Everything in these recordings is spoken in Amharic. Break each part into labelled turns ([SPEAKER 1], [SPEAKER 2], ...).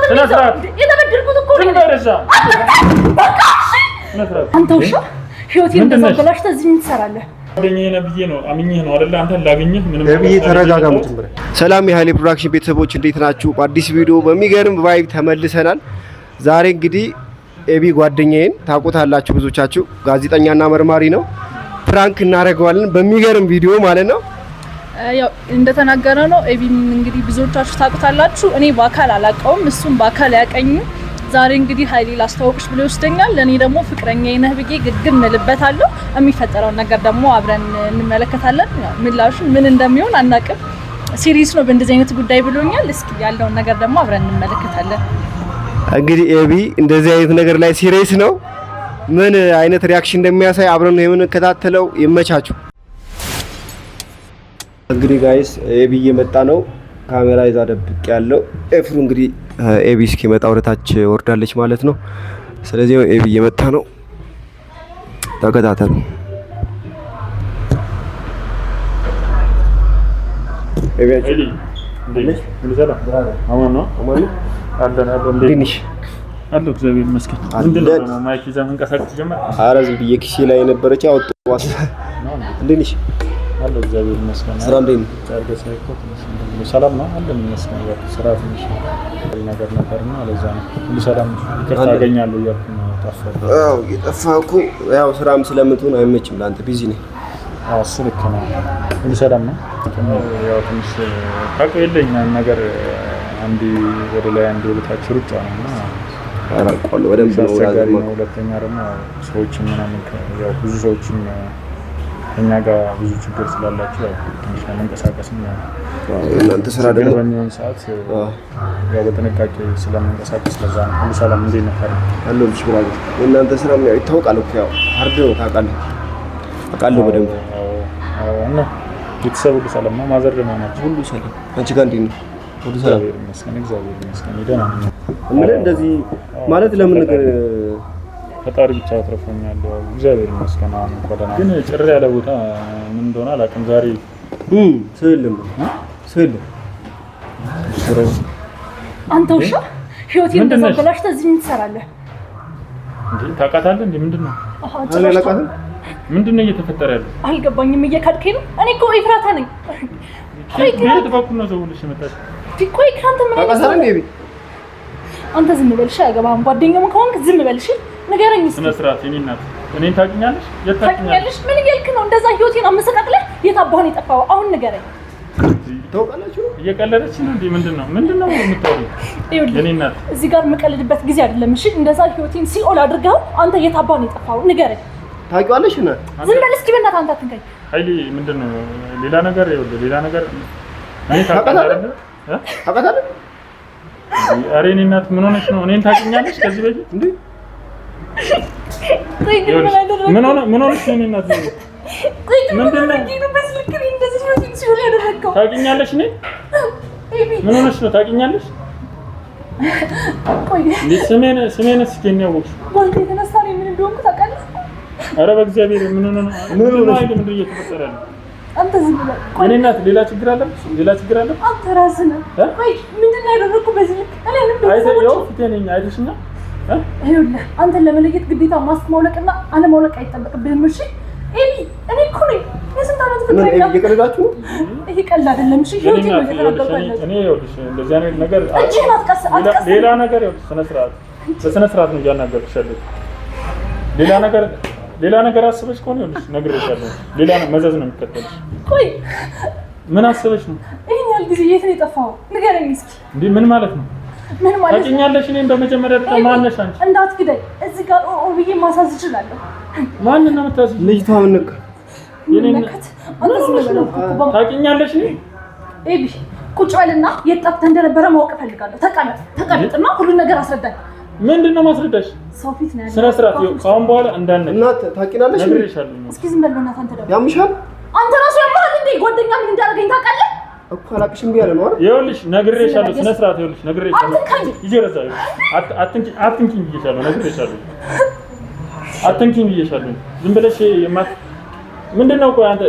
[SPEAKER 1] ስነስርዓት
[SPEAKER 2] የተበደልኩት እኮ ነው
[SPEAKER 1] እንደረሳ
[SPEAKER 2] በቃ አንተ ውሻ ህይወቴን እንደዛ በላሽተ እዚህ ምን ትሰራለህ?
[SPEAKER 1] ወደኛዬ ነብዬ ነው አምኜህ ነው አይደል? አንተ ላገኘህ ምንም
[SPEAKER 3] ነብዬ ተረጋጋ። መጀመሪያ ሰላም የሃይሌ ፕሮዳክሽን ቤተሰቦች እንዴት ናችሁ? በአዲስ ቪዲዮ በሚገርም ቫይብ ተመልሰናል። ዛሬ እንግዲህ ኤቢ ጓደኛዬን ታውቁታላችሁ ብዙዎቻችሁ፣ ጋዜጠኛና መርማሪ ነው። ፍራንክ እናደርገዋለን በሚገርም ቪዲዮ ማለት ነው።
[SPEAKER 2] ያው እንደተናገረ ነው። ኤቢን እንግዲህ ብዙዎቻችሁ ታውቁታላችሁ። እኔ በአካል አላውቀውም፣ እሱም በአካል ያቀኝ። ዛሬ እንግዲህ ኃይሌ ላስተዋውቅሽ ብሎ ይወስደኛል። ለኔ ደግሞ ፍቅረኛዬ ነህ ብዬ ግግም እልበታለሁ። የሚፈጠረውን ነገር ደግሞ አብረን እንመለከታለን። ምላሹ ምን እንደሚሆን አናውቅም። ሲሪየስ ነው በእንደዚህ አይነት ጉዳይ ብሎኛል። እስኪ ያለውን ነገር ደግሞ አብረን እንመለከታለን። እንግዲህ
[SPEAKER 3] ኤቢ እንደዚህ አይነት ነገር ላይ ሲሪየስ ነው። ምን አይነት ሪአክሽን እንደሚያሳይ አብረን ነው የምንከታተለው። ይመቻችሁ። እንግዲህ ጋይስ ኤቢ እየመጣ ነው። ካሜራ ይዛ ደብቅ ያለው ኤፍሩ እንግዲህ ኤቢ እስኪመጣ ወደታች ወርዳለች ማለት ነው። ስለዚህ ኤቢ እየመጣ ነው። ተከታተሉ። ኤቢ
[SPEAKER 1] አሎ እግዚአብሔር ይመስገን። ምንድነው ማይክ ይዛ መንቀሳቀስ ጀመረ?
[SPEAKER 3] ኧረ ዝም ብዬ ኪሴ ላይ ነበረች አወጣኋት። እንዴት ነሽ?
[SPEAKER 1] አሎ እግዚአብሔር ይመስገን።
[SPEAKER 3] ስራ እንዴት ነው?
[SPEAKER 1] ጫርገስ ላይ እኮ ሰላም ነው አለ ይመስገን። ስራ ትንሽ ነገር ነበርና ለዛ ነው ሁሉ ሰላም ይቅርታ አገኛለሁ እያልኩ ነው። ታፈረ
[SPEAKER 3] አዎ የጠፋህ እኮ ያው ስራም ስለምትሆን አይመችም ለአንተ ቢዚ ነህ።
[SPEAKER 1] አዎ እሱ ልክ ነው። ሁሉ ሰላም ነው። ያው ትንሽ ታውቁ የለኝ ነገር አንዴ ወደ ላይ አንዴ ወደታች ሩጫ ነውና
[SPEAKER 3] አራቆለ በደንብ ነው።
[SPEAKER 1] ሁለተኛ ደግሞ ሰዎች ምናምን ያው ብዙ ሰዎች እኛ ጋር ብዙ ችግር ስላላችሁ ያው ትንሽ መንቀሳቀስ ነው።
[SPEAKER 3] እናንተ ስራ ደግሞ
[SPEAKER 1] በሚሆን ሰዓት ያው በጥንቃቄ ስለምንቀሳቀስ ለዛ ነው። ሁሉ ሰላም እንዴት ነው ታዲያ?
[SPEAKER 3] አለው እሺ ብራዘር። እናንተ ስራ ያው ይታወቃል እኮ ያው ሃርድ ነው ታውቃለህ። አውቃለሁ በደንብ።
[SPEAKER 1] አዎ እና ቤተሰብ ሁሉ ሰላም ነው? ማዘር ደህና ናቸው?
[SPEAKER 3] ሁሉ ሰላም። አንቺ ጋር እንዴት ነው? ሁሉ ሰላም?
[SPEAKER 1] እግዚአብሔር ይመስገን ደህና ነኝ።
[SPEAKER 3] ምን እንደዚህ ማለት ለምን ነገር
[SPEAKER 1] ፈጣሪ ብቻ አትረፈኛል። እግዚአብሔር ይመስገን። አሁን ቆደና ግን ጭር ያለ ቦታ ምን እንደሆነ አላውቅም። ዛሬ
[SPEAKER 3] ሰው የለም ሰው የለም።
[SPEAKER 2] አንተ ውሻ ህይወቴን እንደዛ በላሽተ እዚህ ምን ትሰራለህ?
[SPEAKER 1] እንዴ ታውቃታለህ እንዴ? ምንድነው?
[SPEAKER 3] አላውቃትም።
[SPEAKER 1] ምንድነው እየተፈጠረ ያለው?
[SPEAKER 2] አልገባኝም። እየካድከኝ ነው። እኔ እኮ ኤፍራታ ነኝ።
[SPEAKER 1] ቤት በኩል ነው ዘውልሽ መጣች።
[SPEAKER 2] ቆይ ካንተ ምን
[SPEAKER 3] አውቃታለሁ።
[SPEAKER 2] አንተ ዝም በልሽ። አይገባም። ጓደኛም ከሆንክ ዝም በልሽ። ንገረኝ እስኪ።
[SPEAKER 1] ስነ ስርዓት የኔ እናት እኔን ታውቂኛለሽ? የት ታውቂኛለሽ?
[SPEAKER 2] ምን እያልክ ነው? እንደዛ ህይወቴን አመሰቃቅለህ የት አባህን የጠፋው? አሁን ንገረኝ።
[SPEAKER 3] ታውቃላችሁ?
[SPEAKER 1] እየቀለደች ነው እንዴ? ምንድነው የምታወሪው? የኔ እናት
[SPEAKER 2] እዚህ ጋር የምቀልድበት ጊዜ አይደለም። እሺ እንደዛ ህይወቴን ሲኦል አድርገው አንተ የት አባህን የጠፋው? ንገረኝ።
[SPEAKER 3] ታውቂዋለሽ? እና
[SPEAKER 2] ዝም በል እስኪ በእናትህ አንተ አትንካኝ።
[SPEAKER 1] ኃይሌ ምንድነው? ሌላ ነገር ይኸውልህ፣ ሌላ ነገር እኔ ታውቃለህ?
[SPEAKER 3] ታውቃለህ?
[SPEAKER 1] ኧረ የኔ እናት ምን ሆነሽ ነው? እኔን ታውቂኛለሽ ከዚህ በፊት እንዴ? ምን ሆነሽ ነው? እኔ እናት ምንድነው? ታውቂኛለሽ? እኔ ምን ሆነሽ ነው? ታውቂኛለሽ? ስሜን እስኪ ያወቅሽ
[SPEAKER 2] ወንድ የተነሳ ነው ምን እንደሆንኩ ታውቃለህ?
[SPEAKER 1] ኧረ በእግዚአብሔር ምን ሆነ ነው? ምንድነው እየተፈጠረ ነው?
[SPEAKER 2] አንተ ዝም ብለህ
[SPEAKER 1] እኔ እናት ሌላ ችግር አለብሽ? ሌላ ችግር አለ?
[SPEAKER 2] አንተ ራስህ ነህ። ቆይ ምንድነው ያደረኩት በዚህ ልክ? እኔ ምን
[SPEAKER 1] አይተኸው ፊቴ ነኝ አይተሽኛ?
[SPEAKER 2] ይኸውልህ አንተን ለመለየት ግዴታ ማስክ ማውለቅና አለማውለቅ አይጠበቅብህም። እሺ ኤቢ እኔ እኮ ነኝ የስንት ዓመት ፍቅረኛ።
[SPEAKER 3] ምን እየቀለዳችሁ?
[SPEAKER 2] ይሄ ቀልድ አይደለም። እሺ ህይወቴ ነው የተረጋጋለት።
[SPEAKER 1] እኔ ይኸውልሽ እንደዚህ አይነት ነገር
[SPEAKER 2] እጅህን አትቀስ።
[SPEAKER 1] ሌላ ነገር ይኸውልሽ በስነ ስርዓት ነው እያናገርኩሽ ያለሁት። ሌላ ነገር አስበሽ ከሆነ ይኸውልሽ ነግሬሻለሁ። ሌላ መዘዝ ነው የሚከተልሽ።
[SPEAKER 2] ቆይ
[SPEAKER 1] ምን አስበሽ ነው?
[SPEAKER 2] ይሄን ያህል ጊዜ የት ነው የጠፋኸው? ንገረኝ እስኪ።
[SPEAKER 1] እንዴ ምን ማለት ነው?
[SPEAKER 2] ምን ማለት ነው?
[SPEAKER 1] ታውቂኛለሽ? እኔን በመጀመሪያ ማነሽ አንቺ?
[SPEAKER 2] እንዳትግደኝ። እዚህ ጋር ብዬ ማሳዝ እችላለሁ።
[SPEAKER 1] ማንን ነው የምታዝኝ?
[SPEAKER 3] ልጅቷ ምን ነካ?
[SPEAKER 1] ታውቂኛለሽ?
[SPEAKER 2] ኤቢ ቁጭ በልና የት ጠፍተህ እንደነበረ ማወቅ እፈልጋለሁ። ተቀመጥና ሁሉን ነገር አስረዳኝ።
[SPEAKER 1] ምንድነው ማስረዳሽ?
[SPEAKER 2] ሰው ፊት ነው ያለው።
[SPEAKER 1] ስነ ስርዓት አሁን በኋላ እንዳንነኝ
[SPEAKER 3] እናት ታውቂናለሽ?
[SPEAKER 1] ነግሬሻለሁ።
[SPEAKER 2] እስኪ ዝም በል በእናትህ አንተ ደግሞ
[SPEAKER 3] ያምሻል።
[SPEAKER 2] አንተ ራስህ ያማል እንዴ? ጓደኛ ምን እንዳደረገኝ ታውቃለህ
[SPEAKER 3] እኮ አላቅሽም ቢያለ ነው አይደል?
[SPEAKER 1] ይኸውልሽ ነግሬሻለሁ። ስነ ስርዓት ይኸውልሽ ነግሬሻለሁ። ይጀረሳል። አትንኪኝ ብዬሻለሁ። ነግሬሻለሁ። አትንኪኝ ብዬሻለሁ። ዝም ብለሽ ምንድነው? ቆይ አንተ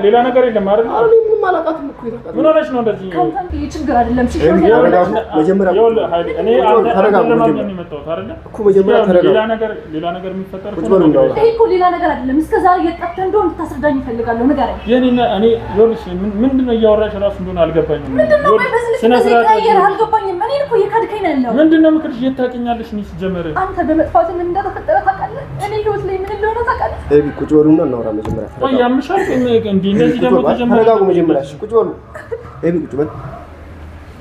[SPEAKER 1] ሌላ ነገር የለም አይደል?
[SPEAKER 3] አረ ምንም አላውቃትም እኮ ይታወቃል።
[SPEAKER 1] ምን ሆነሽ ነው እንደዚህ?
[SPEAKER 2] ካንተም ይሄ ችግር አይደለም።
[SPEAKER 3] መጀመሪያ
[SPEAKER 1] እኔ ተረጋጋ
[SPEAKER 3] እኮ መጀመሪያ ተረጋጋ።
[SPEAKER 1] ሌላ ነገር የሚፈጠር
[SPEAKER 2] ይሄ እኮ ሌላ ነገር አይደለም። እስከዛሬ የጠፍተህ እንደሆነ እንድታስረዳኝ እፈልጋለሁ። ንገረኝ።
[SPEAKER 1] እኔ ይኸውልሽ ምንድነው እያወራሽ እራሱ እንደሆነ አልገባኝም።
[SPEAKER 2] ስነ ስርዓት አልገባኝም። እኔ እኮ እየካድከኝ ነው ያለው።
[SPEAKER 1] ምንድነው ምክርሽ? የት ታውቂኛለሽ? እኔ ሲጀመር
[SPEAKER 2] አንተ በመጥፋት ምን እንደተፈጠረ ታውቃለህ? እኔ ህይወት ላይ ምን እንደሆነ ታውቃለህ?
[SPEAKER 3] ኤቢ ቁጭ በሉና እናውራ መጀመሪያ።
[SPEAKER 1] ቆይ ያምሻል እንዴ? እንደዚህ ደግሞ ተጀመረ።
[SPEAKER 3] ተረጋጉ መጀመሪያ። ቁጭ በሉ ኤቢ ቁጭ በል።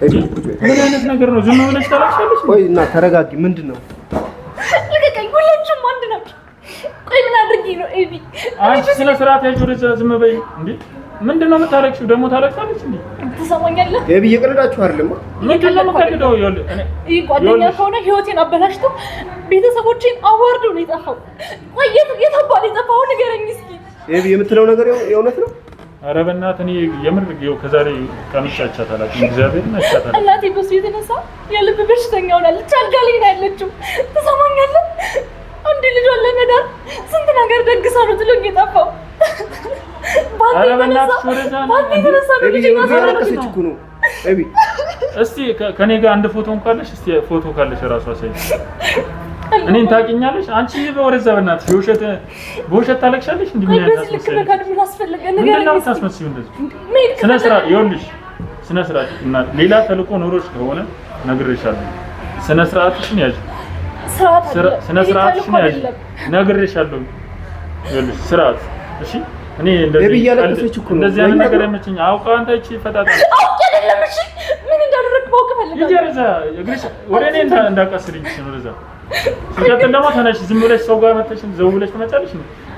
[SPEAKER 3] ኤቢ ቁጭ በል።
[SPEAKER 1] ምን አይነት ነገር ነው? ዝም ብለሽ ታለቅሻለሽ?
[SPEAKER 3] ቆይ እና ተረጋጊ። ምንድነው?
[SPEAKER 2] ልቀቀኝ። ሁላችሁም አንድ ናችሁ። ቆይ ምን አድርጊ ነው ኤቢ?
[SPEAKER 1] አንቺ ስነ ስርዓት ያዥ። ወደዛ ዝም በይ እንዴ! ምንድነው የምታለቅሽው? ደግሞ ታለቅሳለች እንዴ?
[SPEAKER 2] ትሰማኛለህ?
[SPEAKER 3] ኤቢ እየቀለዳችሁ አይደለም?
[SPEAKER 1] ምንድነው የምትቀልደው?
[SPEAKER 2] ይሄ ጓደኛ ከሆነ ህይወቴን አበላሽቶ ቤተሰቦቼን አዋርዶ ነው የጠፋው። ቆይ የት አባል የጠፋው? ንገረኝ እስኪ።
[SPEAKER 3] ኤቢ የምትለው ነገር የእውነት ነው?
[SPEAKER 1] ኧረ በእናትህ እኔ የምር ከዛሬ ቀንቻቻት አላውቅም። እግዚአብሔርን አይቻታለሁ።
[SPEAKER 2] እናቴ በሱ የተነሳ የልብ በሽተኛ ሆናለች። አልጋ ላይ ነው ያለችው። ትሰማኛለህ? አንድ ልጇን ለመዳር ስንት ነገር ደግሳ ነው ጥሎኝ የጠፋው።
[SPEAKER 1] ኧረ በእናትሽ ወደዛ ነው።
[SPEAKER 3] ኤቢ
[SPEAKER 1] እስቲ ከኔ ጋር አንድ ፎቶ ካለሽ እስቲ ፎቶ ካለሽ እራሷ ሳይ እኔን ታውቂኛለሽ? አንቺ ወደዛ በእናትሽ በውሸት ታለቅሻለሽ። እንዴ ምን ታስመስዩ? እንደዚህ ስነ ስርዓት ይኸውልሽ፣ ስነ ስርዓት እና ሌላ ተልእኮ ኖሮሽ ከሆነ ነግሬሻለሁ። ስነ ስርዓትሽን ያዥ። ስነ ስርዓትሽን ያዥ ነግሬሻለሁ። ይኸውልሽ ስርዓት። እሺ እኔ እንደዚህ አይነት ነገር አይመችኝ። አውቀው አንተ እቺ ፈጣጣ
[SPEAKER 2] አውቄ አይደለም። እሺ ምን እንዳደረክ ማወቅ ፈልጋለሁ።
[SPEAKER 1] ይጀርዛ እግርሽ ወደ እኔ እንዳቀስልኝ ነው። ለዛ ሲቀጥል ደግሞ ተነሽ። ዝም ብለሽ ሰው ጋር መተሽ ዘው ብለሽ ትመጫለሽ።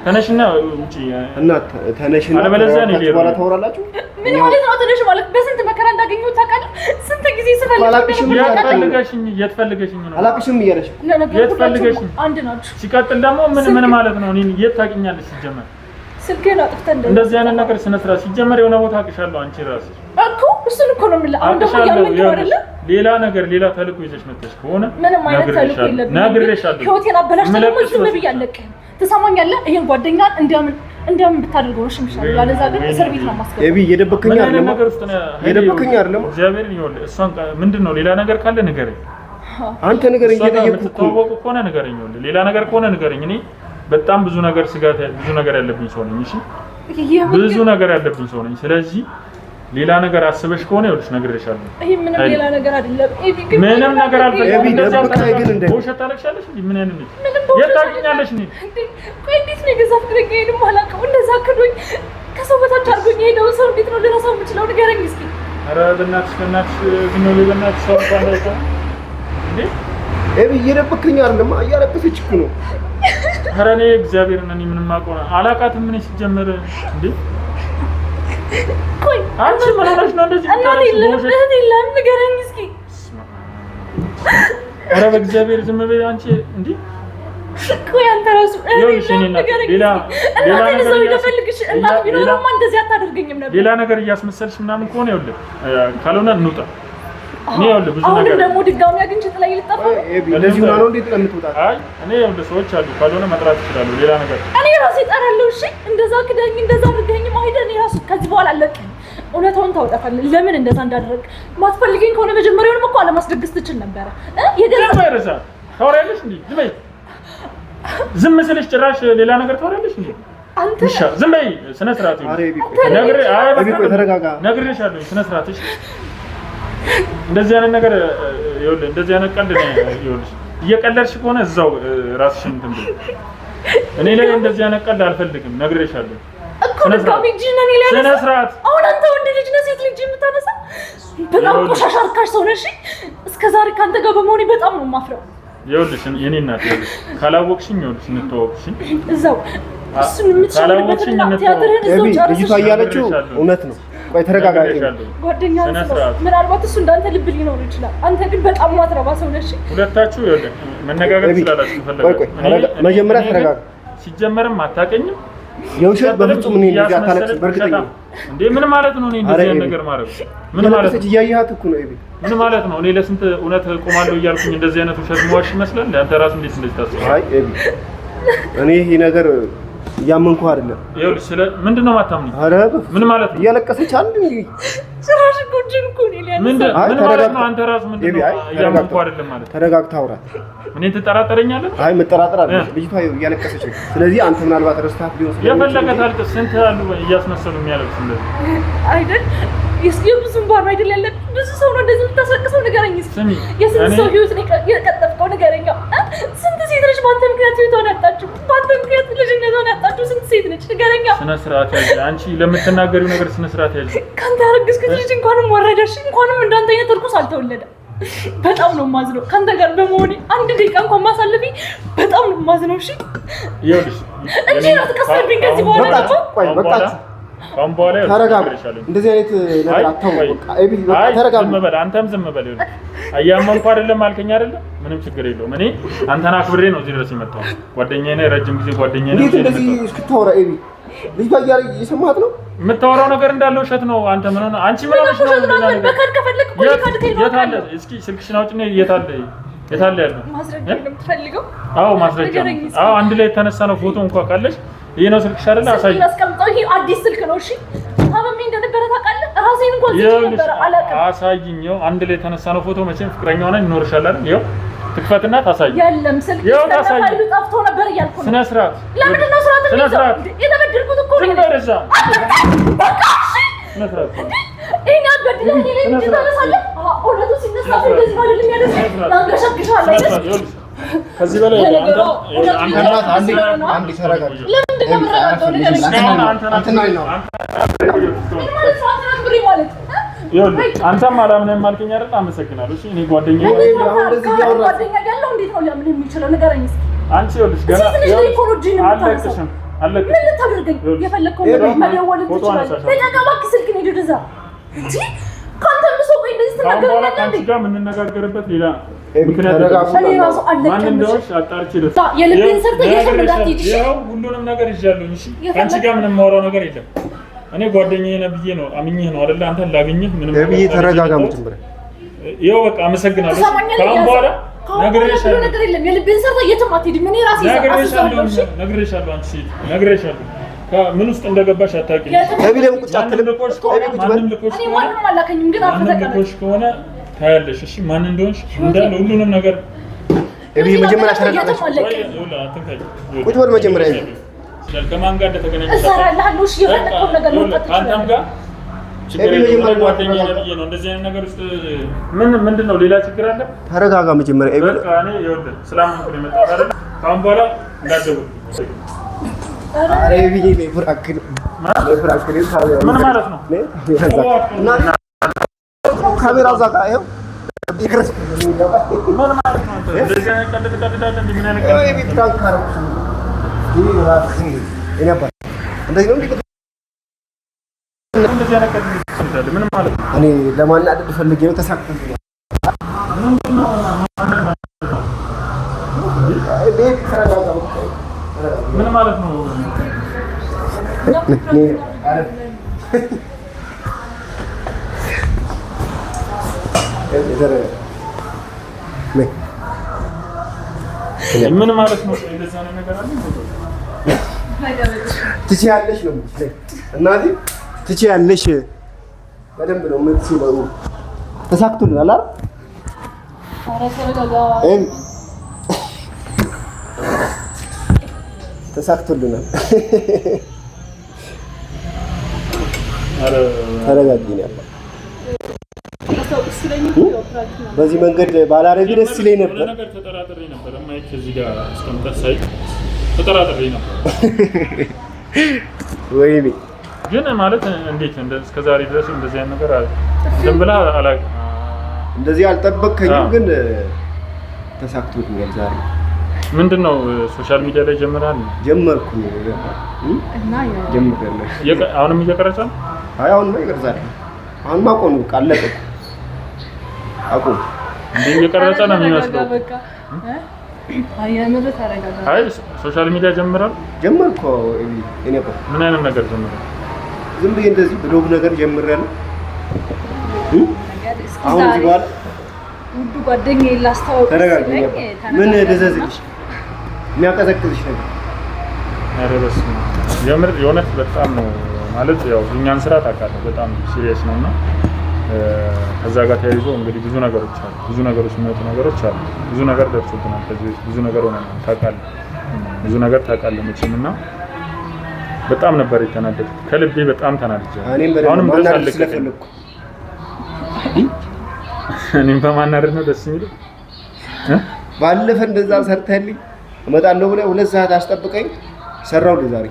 [SPEAKER 1] ተነሽና ውጪ
[SPEAKER 3] እና ተነሽና
[SPEAKER 1] አለበለዚያ ነው
[SPEAKER 3] በኋላ ታወራላችሁ።
[SPEAKER 2] ምን ማለት ነው? ተነሽ ማለት በስንት መከራ እንዳገኘሁት ታውቃለህ? ስንት ጊዜ ስፈልግ
[SPEAKER 1] የትፈልገሽኝ ነው?
[SPEAKER 3] አላቅሽም እያለሽ
[SPEAKER 1] የትፈልገሽኝ
[SPEAKER 2] አንድ ናችሁ።
[SPEAKER 1] ሲቀጥል ደግሞ ምን ማለት ነው? እኔን የት ታውቂኛለሽ? ሲጀመር
[SPEAKER 2] ስልኬን አጥፍተህ
[SPEAKER 1] እንደዚህ አይነት ነገር ስነ ስርዓት ሲጀመር የሆነ ቦታ አቅሻለሁ። አንቺ ራስሽ
[SPEAKER 2] እኮ እሱን እኮ ነው የምልህ። አሁን ደግሞ ያመንከው አይደለ?
[SPEAKER 1] ሌላ ተልእኮ ይዘሽ መጥተሽ ከሆነ
[SPEAKER 2] ምንም አይነት ተልእኮ የለብኝም።
[SPEAKER 1] ነግሬሻለሁ።
[SPEAKER 2] ህይወቴን አበላሽተህ ደግሞ ዝም ብዬ አለቅህም። ትሰማኛለህ? ይሄን ጓደኛን እንዲያምን ብታደርገው ነው ሽምሻለሁ። ያለዛ ግን እስር ቤት ነው የማስገባው።
[SPEAKER 3] ኤቢ እየደበከኝ አይደለም?
[SPEAKER 1] ነገር ውስጥ ነው
[SPEAKER 3] እየደበከኝ አይደለም?
[SPEAKER 1] እግዚአብሔርን ይኸውልህ፣ እሷን ምንድነው ሌላ ነገር ካለ ንገረኝ።
[SPEAKER 3] አንተ ንገረኝ። እየጠየቅኩ
[SPEAKER 1] ተዋወቁ ከሆነ ንገረኝ። ይኸውልህ ሌላ ነገር ከሆነ ንገረኝ። እኔ በጣም ብዙ ነገር ያለብኝ ሰው ነኝ። እሺ ብዙ ነገር ያለብኝ ሰው ነኝ። ስለዚህ ሌላ ነገር አስበሽ ከሆነ ይኸውልሽ ነግሬሻለሁ።
[SPEAKER 2] ይሄ ምንም ሌላ ነገር አይደለም። ኤቢ ግን
[SPEAKER 1] ምንም ነገር አልፈልግም።
[SPEAKER 3] ኤቢ ደብቀኝ ግን እንደ
[SPEAKER 1] ውሸት ታለቅሻለሽ እንዴ? ምን አይነት ልጅ የት ታውቂኛለሽ? እንዴ
[SPEAKER 2] ቆይ እንዴት ነው የገዛ ፍቅረኛዬን የማላውቀው እንደዛ ክዶኝ ከሰው በታች አድርጎኝ የሄደውን ሰው እንዴት ነው ልረሳው የምችለው? ንገረኝ እስኪ።
[SPEAKER 1] ኧረ በእናትሽ ግን ነው በእናትሽ ሰው እንኳን እንዳይታ እንዴ
[SPEAKER 3] ኤቢ እየደበከኝ አይደለም? እያለቀሰች እኮ ነው።
[SPEAKER 1] ኧረ እኔ እግዚአብሔርን እኔ ምንም አውቀው አላውቃትም። ምን ሲጀመር እንዴ
[SPEAKER 2] ቆይ
[SPEAKER 1] አንቺ ምን ሆነሽ ነው እንደዚህ?
[SPEAKER 2] እናቴ የለም ንገረኝ እስኪ።
[SPEAKER 1] ኧረ በእግዚአብሔር ዝም በይ አንቺ እንዴ።
[SPEAKER 2] ቆይ አንተ ራሱ ሌላ
[SPEAKER 1] ነገር እያስመሰልሽ ምናምን ከሆነ ይኸውልህ ካልሆነ እንውጣ። እኔ ይኸውልህ ብዙ ነገር
[SPEAKER 2] ደግሞ ድጋሚ አግኝቼ ጥላዬ ልጠፋ
[SPEAKER 3] እንደዚህ ሆና ነው እንዴ ጥለምትወጣ?
[SPEAKER 1] አይ እኔ ይኸውልህ ሰዎች አሉ ካልሆነ መጥራት ይችላሉ። ሌላ ነገር
[SPEAKER 2] እኔ ራሴ እጠራለሁ። እሺ እንደዛ ክደኝ እንደዛ አድርገኝ ማይደን ራሱ ከዚህ በኋላ አለቅም። እውነታውን ታውጣታለህ። ለምን እንደዛ እንዳደረግ ማትፈልገኝ ከሆነ መጀመሪያውንም እኮ አለማስደግስ ትችል ነበረ።
[SPEAKER 1] የገዛ ማይረሳ ታወሪያለሽ እንዴ? ዝም ስልሽ ጭራሽ ሌላ ነገር ታወሪያለሽ እንዴ?
[SPEAKER 2] አንተ
[SPEAKER 1] ዝም በይ። ስነ ስርዓት ነግሬሻለሁ። ስነ ስርዓትሽ እንደዚህ አይነት ነገር ይኸውልህ፣ እንደዚህ አይነት ቀልድ ነው ይኸውልሽ። እየቀለድሽ ከሆነ እዛው ራስሽን እንትን ብለሽ እኔ ላይ እንደዚህ አይነት ቀልድ አልፈልግም። ነግሬሻለሁ። ስነ ስርዓት።
[SPEAKER 2] አሁን አንተ ወንድ ልጅ ነህ ሴት ልጅ የምታነሳ በጣም ቆሻሻ ርካሽ ሰው ነሽ። እስከዛሬ ካንተ ጋር በመሆኔ በጣም ነው የማፍረው።
[SPEAKER 1] ይኸውልሽ የኔ እናት ይኸውልሽ፣ ካላወቅሽኝ ይኸውልሽ እንተዋወቅሽኝ
[SPEAKER 2] እዛው እሱን የምትችልበትና ቲያትርህን እዛው ጨርሰሽ
[SPEAKER 3] ልጅቷ እያለችው እውነት ነው። ቆይ ተረጋጋ።
[SPEAKER 2] ጓደኛ ምናልባት እሱ እንዳንተ ልብ ሊኖር ይችላል። አንተ ግን በጣም ማትረባ ሰው ነሽ።
[SPEAKER 1] ሁለታችሁ ይኸውልህ መነጋገር ትችላላችሁ።
[SPEAKER 3] ፈለጋችሁ መጀመሪያ ተረጋጋ።
[SPEAKER 1] ሲጀመርም አታውቅኝም።
[SPEAKER 3] የውሸት በፍጹም እኔ ልጅ አታለቅስ። በእርግጠኛ
[SPEAKER 1] እንዴ ምን ማለት ነው? እኔ እንደዚህ አይነት ነገር ማድረግ ምን ማለት ነው?
[SPEAKER 3] እያየሃት እኮ ነው ኤቢ።
[SPEAKER 1] ምን ማለት ነው? እኔ ለስንት እውነት ቆማለሁ እያልኩኝ እንደዚህ አይነት ውሸት መዋሽ ይመስላል? አንተ ራስህ እንዴት እንደዚህ ታስባለህ?
[SPEAKER 3] አይ ኤቢ እኔ ይሄ ነገር እያመንኩ አይደለም።
[SPEAKER 1] ይኸውልሽ ስለ ምንድነው ማታምኝ?
[SPEAKER 3] ኧረ
[SPEAKER 1] ምን ማለት ነው?
[SPEAKER 3] እያለቀሰች አይደል እንዴ?
[SPEAKER 2] ጭራሽ ጉድን እኮ ነው ሊያነሳ።
[SPEAKER 1] ምን ማለት ነው? አንተ ራስህ ምንድነው እያመንኩ አይደለም ማለት?
[SPEAKER 3] ተረጋግተህ አውራ።
[SPEAKER 1] እኔ ትጠራጠረኛለህ?
[SPEAKER 3] አይ መጠራጠር አይደለም። ልጅቷ እያለቀሰች ነው። ስለዚህ አንተ ምናልባት ረስታት ቢሆን
[SPEAKER 1] የፈለገ ታልቅስ። ስንት አሉ እያስመሰሉ የሚያለቅሱ እንደዚህ
[SPEAKER 2] አይደል? የብዙም ባር አይደል ያለብህ? ብዙ ሰው ነው እንደዚህ የምታስለቅሰው። ንገረኝ እስኪ የስንት ሰው ህይወት ነው የቀጠፍከው? ንገረኝ። ስንት ሴት ነች በአንተ ምክንያት ህይወቷን ያጣችው? በአንተ ምክንያት ልጅነቷን ያጣችው ስንት ሴት ነች? ንገረኝ። ስነ ስርዓት ያዥ። አንቺ ለምትናገሪው ነገር ስነ ስርዓት ያዥ። ካንተ ያረገዝኩት ልጅ እንኳንም ወረደሽ፣ እንኳንም እንዳንተ አይነት እርኩስ አልተወለደም። በጣም ነው የማዝነው ካንተ ጋር በመሆኔ። አንድ ደቂቃ እንኳን ማሳለፊ በጣም ነው የማዝነው። እሺ ይኸውልሽ እንጂ ነው ተቀሰብኝ። ከዚህ በኋላ
[SPEAKER 3] ቆይ በቃ ተረጋጋ። እንደዚህ አይነት ነገር አታውቅ። በቃ ኤቢ በቃ ተረጋጋ።
[SPEAKER 1] ዝም በል አንተም ዝም በል። ይኸውልህ አያመንኩ አይደለም አልከኝ አይደለም? ምንም ችግር የለውም። እኔ አንተን አክብሬ ነው እዚህ ድረስ የመጣው። ጓደኛዬ ነህ፣ ረጅም ጊዜ ጓደኛዬ ነህ።
[SPEAKER 3] እንዴት እንደዚህ እስክታወራ ኤቢ ልጅ ባያሪ እየሰማት ነው
[SPEAKER 1] የምታወራው ነገር እንዳለ ውሸት ነው። አንተ ምን ሆነ? አንቺ ምን ሆነሽ ነው?
[SPEAKER 2] በካድ ከፈለክ ፖሊካድ ከይነው
[SPEAKER 1] የታለ? እስኪ ስልክሽን አውጪና የታለ ያለው
[SPEAKER 2] ማስረጃ ነው የምትፈልገው?
[SPEAKER 1] አዎ ማስረጃ ነው። አዎ አንድ ላይ የተነሳ ነው ፎቶ እንኳን ካለሽ ይሄ ነው ስልክሽ አይደለ? አሳይ።
[SPEAKER 2] አስቀምጠው። ይሄ አዲስ ስልክ ነው። እሺ ታመሜ እንደነበረ ታውቃለህ? ራሴን እንኳን ዝም ነበር አላውቅም። አሳይኝ። አንድ ላይ የተነሳ ነው ፎቶ። መቼም ፍቅረኛው ነኝ ይኖርሻል አይደል? ይኸው ትክፈትና ታሳይ። የለም ስልክ ተፋይሉ ጠፍቶ ነበር እያልኩ ነው። ስነ ስርዓት። ለምንድን ነው ስርዓት? ስነ ስርዓት። የተበደልኩት እኮ ነው። እንደዛ በቃ ስነ ስርዓት። እኛ በድለኝ ላይ እንድታነሳለህ። እውነቱ ሲነሳ እንደዚህ ነው አይደል የሚያደርገው? ላንገሻግሻለሁ። ከዚህ በላይ አንዴ ተረጋጋ። ለምንድን ነው የምረጋጋው? አንተም አላምነህም አልከኝ አይደል? አመሰግናለሁ። እሺ እኔ ጓደኛዬ ያለው እንዴት ነው ሊያምን የሚችለው? ንገረኝ እስኪ። አንቺ ይኸውልሽ ገና አለቅሽም አለቅሽም። ምን ልታደርገኝ? የፈለከው መደወል ትችላለህ። ተቀባክ ስልክ ነው ይደዛ እንጂ ካንተ ምሰው ቆይ እንደዚህ ተናገረኝ። አንቺ ጋር የምንነጋገርበት ሌላ ምክንያት ማን እንደሆነሽ አጣርቼ ደስ የልቤን ሰርተ የሸምዳት ይጂ ሁሉንም ነገር ይዣለሁ። እሺ አንቺ ጋር ምንም ማውራው ነገር የለም። እኔ ጓደኛዬ ነህ ብዬ ነው አምኜህ ነው አይደል? አንተን ላገኘህ ምንም
[SPEAKER 3] ነብይ ተረጋጋ። መጀመሪያ
[SPEAKER 1] ይኸው በቃ አመሰግናለሁ። ካሁን በኋላ ነግሬሻለሁ
[SPEAKER 2] ነገር የለም። የልቤን ሰርተ የትም አትሄድም። እኔ ራሴ
[SPEAKER 1] ነግሬሻለሁ። አንቺ ነግሬሻለሁ። ምን ውስጥ እንደገባሽ አታውቂም።
[SPEAKER 3] ነብይ ለምን ቁጭ አትልም?
[SPEAKER 1] ማንም ልኮሽ
[SPEAKER 2] እኔ ማንንም አላከኝም፣ ግን
[SPEAKER 1] ልኮሽ ከሆነ ታያለሽ። እሺ ማን እንደሆንሽ እንዳለ ሁሉንም ነገር
[SPEAKER 3] ነብይ መጀመሪያ ተረጋጋ። ቁጭ በል መጀመሪያ
[SPEAKER 1] ከማን ጋር እንደተገናኘሽ
[SPEAKER 2] እሰራለሁ። እሺ የፈለከው ነገር ነው።
[SPEAKER 1] አንተም ጋር ችግር የለም። ጓደኛዬ ነብዬ ነው። እንደዚህ አይነት ነገር ውስጥ ምንድነው ሌላ ችግር አለ?
[SPEAKER 3] ተረጋጋ መጀመሪያ ኤቢ።
[SPEAKER 1] በቃ እኔ ይኸውልህ ስላመንኩ ነው የመጣሁት አይደል? ካሁን በኋላ እንዳትደውል።
[SPEAKER 3] ኧረ ኤቢ ለፍራክል
[SPEAKER 1] ምን ማለት ነው?
[SPEAKER 3] ካሜራ እዛ ጋር ይኸው
[SPEAKER 1] ምን ማለት ነው? እንደዚህ አይነት ቀልድ ትቀልዳለህ? ምን አይነት ቀልድ?
[SPEAKER 3] ኤቢ ፍራንክ ካረኩሽ
[SPEAKER 1] ምን ማለት ነው?
[SPEAKER 3] እኔ ለማናደድ ፈልጌ ነው። ተሳክቶልኛል።
[SPEAKER 1] ምን ማለት ነው? ምን ማለት ነው? እንደዛ ነው ነገር አለ።
[SPEAKER 3] ትችያለሽ ነው እናቴ፣ ትችያለሽ። በደንብ ነው የምትችለው። ተሳክቶልናል አይደል?
[SPEAKER 2] ኧረ ተረጋጋ።
[SPEAKER 3] ተሳክቶልናል። ኧረ ተረጋጊ ነው ያለው። በዚህ መንገድ ባላረግ ደስ ይለኝ ነበር።
[SPEAKER 1] ነገር ተጠራጥሬ ነበር። ማይክ እዚህ ጋር አስቀምጠህ ሳይ ተጠራጥሬ ነበር።
[SPEAKER 3] ወይኔ
[SPEAKER 1] ግን ማለት እንዴት እስከዛሬ ድረስ እንደዚህ አይነት ነገር ዝም ብለህ አላውቅም።
[SPEAKER 3] እንደዚህ አልጠበቅከኝም፣ ግን ተሳክቶልኛል ዛሬ።
[SPEAKER 1] ምንድነው ሶሻል ሚዲያ ላይ ጀምራል?
[SPEAKER 3] ጀመርኩ
[SPEAKER 2] እና
[SPEAKER 3] ጀምራለሁ።
[SPEAKER 1] አሁንም እየቀረጸ ነው?
[SPEAKER 3] አይ አሁንማ ይቀርጻል። አሁንማ ቆም ቃለቀ አቁም።
[SPEAKER 1] እንዴ እየቀረጸ ነው የሚመስለው።
[SPEAKER 2] አያምር ተረጋጋ።
[SPEAKER 1] አይ ሶሻል ሚዲያ ጀምራል?
[SPEAKER 3] ጀመርኩ። እኔ እኮ
[SPEAKER 1] ምን አይነት ነገር ጀምራል?
[SPEAKER 3] ዝም ብዬ እንደዚህ ብሎግ ነገር ጀምራለሁ። አሁን እዚህ በኋላ
[SPEAKER 2] ውዱ ጓደኛዬ ላስተዋውቅሽ።
[SPEAKER 3] ተረጋጋ። ምን ደዘዝልሽ? የሚያቀዘቅዝሽ ነገር
[SPEAKER 1] ኧረ በስመ አብ የምር የእውነት በጣም ነው ማለት ያው የእኛን ስራ ታውቃለህ በጣም ሲሪየስ ነውና ከዛ ጋር ተያይዞ እንግዲህ ብዙ ነገሮች አሉ ብዙ ነገሮች የሚመጡ ነገሮች አሉ ብዙ ነገር ደርሶብናል ከዚህ ብዙ ነገር ሆነናል ታውቃለህ ብዙ ነገር ታውቃለህ መቼም እና በጣም ነበር የተናደድኩት ከልቤ በጣም ተናድጃለሁ አሁንም በሳል ስለፈለኩ እኔም በማናደድ ነው ደስ የሚለው ባለፈ እንደዛ ሰርተህልኝ እመጣለሁ ብለህ 2 ሰዓት አስጠብቀኝ ሰራው ዛሬ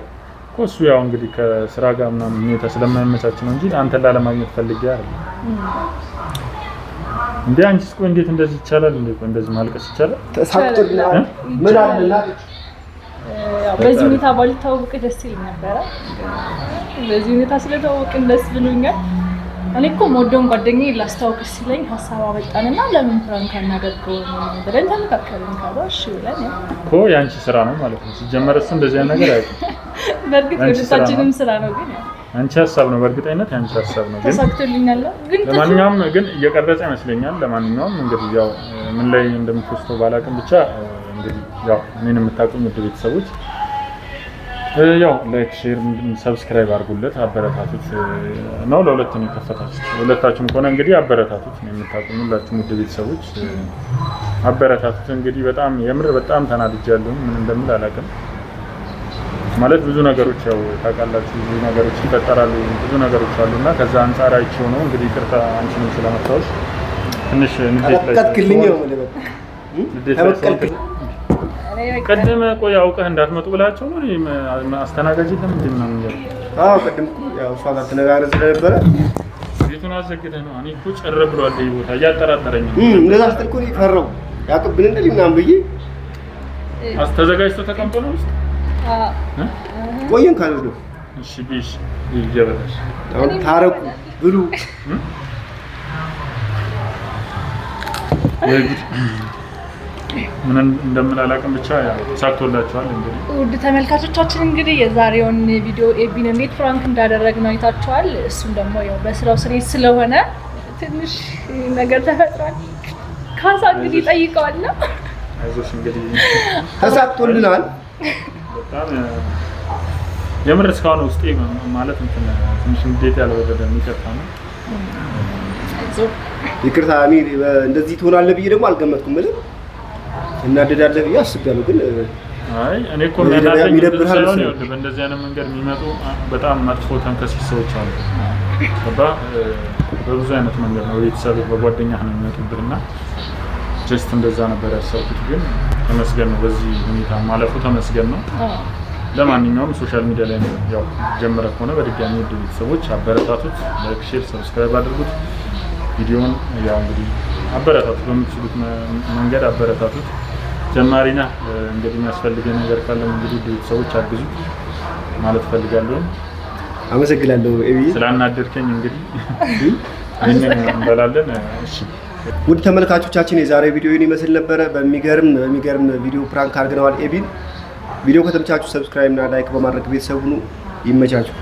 [SPEAKER 1] እሱ ያው እንግዲህ ከስራ ጋር ምናምን ሁኔታ ስለማይመቻች ነው እንጂ አንተን ላለማግኘት ፈልጌ አይደለም እንዴ አንቺስ ቆይ እንዴት እንደዚህ ይቻላል እንዴ ቆይ እንደዚህ ማልቀስ ይቻላል ተሳክቶልናል ምን አለና
[SPEAKER 2] ያው በዚህ ሁኔታ ባልታወቅ ደስ ይለኝ ነበር በዚህ ሁኔታ ስለታወቅን ደስ ብሎኛል እኔ እኮ ሞዶን ጓደኛዬ ላስታውቅሽ ሲለኝ ሐሳብ አመጣንና ለምን ፍራንክ አናደርገው ብለን ተመካከርን ካባሽ ብለን እኮ ያንቺ ስራ ነው ማለት ነው ሲጀመር እሱ እንደዚህ አይነት ነገር አይደለም በርግጥ የሁለታችንም ስራ ነው ግን አንቺ ሐሳብ ነው በእርግጠኝነት ያንቺ ሐሳብ ነው ግን ተሳክቶልኛል ግን ለማንኛውም ግን እየቀረጸ ይመስለኛል ለማንኛውም እንግዲህ ያው ምን ላይ እንደምትወስደው ባላቅም ብቻ እንግዲህ ያው እኔን የምታውቁኝ ውድ ቤተሰቦች ያው ላይክ ሼር ሰብስክራይብ አድርጉለት አበረታቱት ነው ለሁለቱም ይከፈታችሁ ሁለታችሁም ከሆነ እንግዲህ አበረታቱት ነው የምታውቁኝ ሁላችሁም ውድ ቤተሰቦች አበረታቱት እንግዲህ በጣም የምር በጣም ተናድጃለሁ ምን እንደምል አላውቅም ማለት ብዙ ነገሮች ያው ታውቃላችሁ ብዙ ነገሮች ይፈጠራሉ ብዙ ነገሮች አሉና ከዛ አንፃር አይቼው ነው እንግዲህ ይቅርታ አንቺንም ስለመታወሽ ትንሽ ንዴት ላይ ተከትልኝ ነው ማለት ነው ቀደም ቆይ አውቀህ እንዳትመጡ ብላቸው ነው አስተናጋጅ ለምንድን ነው የሚያው አዎ ቀደም ያው እሷ ጋር ተነጋግረን ስለነበረ ቤቱን አዘግተህ ነው እኔ እኮ ጨር ብሏል ይሄ ቦታ እያጠራጠረኝ ነው እንደዛ አስተልኩ ይፈረው ያቀብል እንደዚህ ምናምን ብዬ አስተዘጋጅቶ ተቀምጦ ነው ውስጥ ቆየን ካለው እሺ ቢሽ ይጀበታሽ አሁን ታረቁ ብሉ ምን እንደምላላቀም ብቻ ያው ሳክቶላችኋል እንግዲህ ውድ ተመልካቾቻችን እንግዲህ የዛሬውን ቪዲዮ ኤቢን እንዴት ፍራንክ እንዳደረግነው አይታችኋል እሱም ደግሞ ያው በስራው ስሬት ስለሆነ ትንሽ ነገር ተፈጥሯል ካሳ እንግዲህ ጠይቀዋል አይዞሽ እንግዲህ ተሳክቶልናል በጣም የምር እስካሁን ውስጤ ማለት እንትን ትንሽ እንዴት ያልወደደ የሚከፋ ነው ይቅርታ እኔ እንደዚህ ትሆናለህ ብዬ ደግሞ አልገመትኩም ማለት እናደዳለህ ብዬ አስቤያለሁ ግን አይ እኔ እኮ የሚደብርሃል ነው በእንደዚህ አይነት መንገድ የሚመጡ በጣም መጥፎ ተንከሲስ ሰዎች አሉ በብዙ አይነት መንገድ ነው ቤተሰብ በጓደኛህ ነው የሚመጡብህና ጀስት እንደዛ ነበር ያሰብኩት ግን ተመስገን ነው በዚህ ሁኔታ ማለፉ ተመስገን ነው ለማንኛውም ሶሻል ሚዲያ ላይ ያው ጀመረክ ሆነ በድጋሚ ውድ ቤተሰቦች አበረታቱት ላይክ ሼር ሰብስክራይብ አድርጉት ቪዲዮውን ያው እንግዲህ አበረታቱት በምትችሉት መንገድ አበረታቱት ጀማሪና እንግዲህ የሚያስፈልገው ነገር ካለ እንግዲህ ቤተሰቦች አግዙ ማለት ፈልጋለሁ አመሰግናለሁ ኤቢ ስላናደርከኝ እንግዲህ እኔን እንበላለን እሺ ውድ ተመልካቾቻችን የዛሬ ቪዲዮ ይመስል ነበር በሚገርም ቪዲዮ ፕራንክ አድርገናል ኤቢን ቪዲዮ ከተመቻችሁ ሰብስክራይብ እና ላይክ በማድረግ ቤተሰቡን ይመቻችሁ